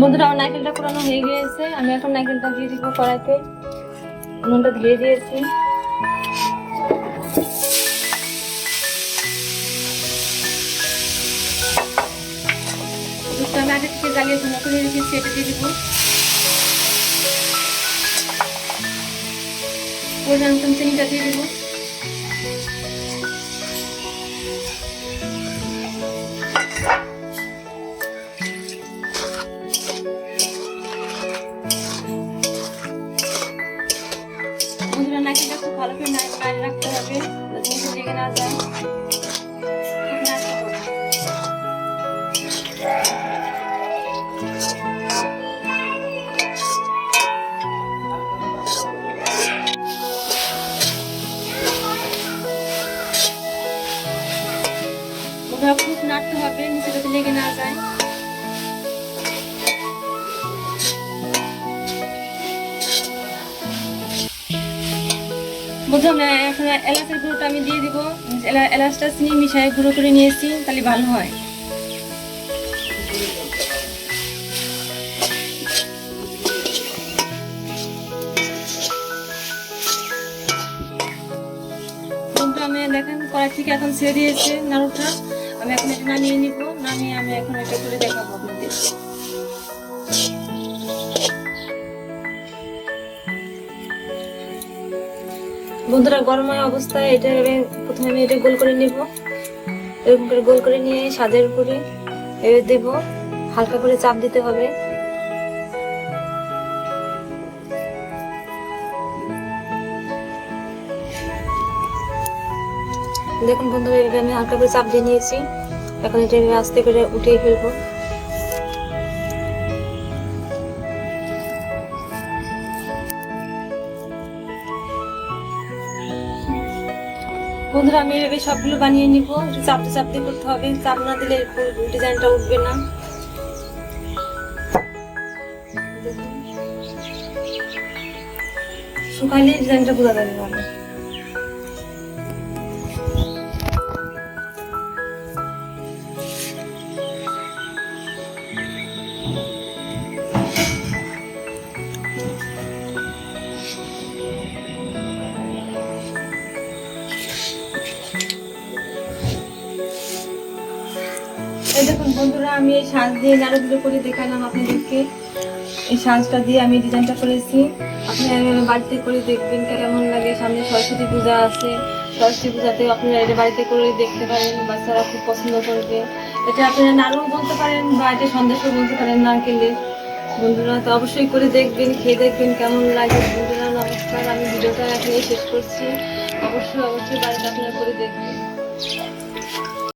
বন্ধুরা, আমার নারকেলটা পুরানো হয়ে গিয়েছে। আমি এখন নারকেলটা দিয়ে দিব কড়াইতে। নুনটা ধুয়ে দিয়েছি। দুধটা আমি আগে থেকে জ্বালিয়ে ঘন করে রেখেছি, এটা দিয়ে দিব। পরিমাণ মতন চিনিটা দিয়ে দিব। বন্ধুরা, নারকেলটা খুব ভালো করে নাড়িয়ে রাখতে হবে, যাতে লেগে না যায়। খুব নাড়তে হবে, নিচে যাতে লেগে না যায়। বুঝলাম না, এখন এলাচের গুঁড়োটা আমি দিয়ে দিব। এলাচটা চিনি মিশিয়ে গুঁড়ো করে নিয়েছি, তাহলে ভালো হয়। আমি দেখেন কড়াই থেকে এখন ছেড়ে দিয়েছে নাড়ুটা। আমি এখন এটা নামিয়ে নিব। নামিয়ে আমি এখন এটা করে দেখাবো আপনাদের। বন্ধুরা, গরমের অবস্থায় এটা প্রথমে আমি এটা গোল করে নিব। এরকম করে গোল করে নিয়ে সাজের উপরে এবার দেব। হালকা করে চাপ দিতে হবে। দেখুন বন্ধুরা, এভাবে আমি হালকা করে চাপ দিয়ে নিয়েছি। এখন এটা আস্তে করে উঠিয়ে ফেলবো। বন্ধুরা, আমি এভাবে সবগুলো বানিয়ে নিব। চাপতে চাপতে করতে হবে, চাপ না দিলে ডিজাইনটা উঠবে না। শুকাইলে ডিজাইনটা বোঝা যাবে ভালো। দেখুন বন্ধুরা, আমি এই সাজ দিয়ে নাড়ুগুলো করে দেখালাম আপনাদেরকে। এই সাজটা দিয়ে আমি ডিজাইনটা করেছি। আপনি বাড়িতে করে দেখবেন কেমন লাগে। সামনে সরস্বতী পূজা আছে, সরস্বতী পূজাতে আপনারা এটা বাড়িতে করে দেখতে পারেন। বাচ্চারা খুব পছন্দ করবে। এটা আপনারা নাড়ু বলতে পারেন বা এটা সন্দেশও বলতে পারেন নারকেলের। বন্ধুরা, তো অবশ্যই করে দেখবেন, খেয়ে দেখবেন কেমন লাগে। বন্ধুরা নমস্কার, আমি ভিডিওটা এখানেই শেষ করছি। অবশ্যই বাড়িতে আপনারা করে দেখবেন।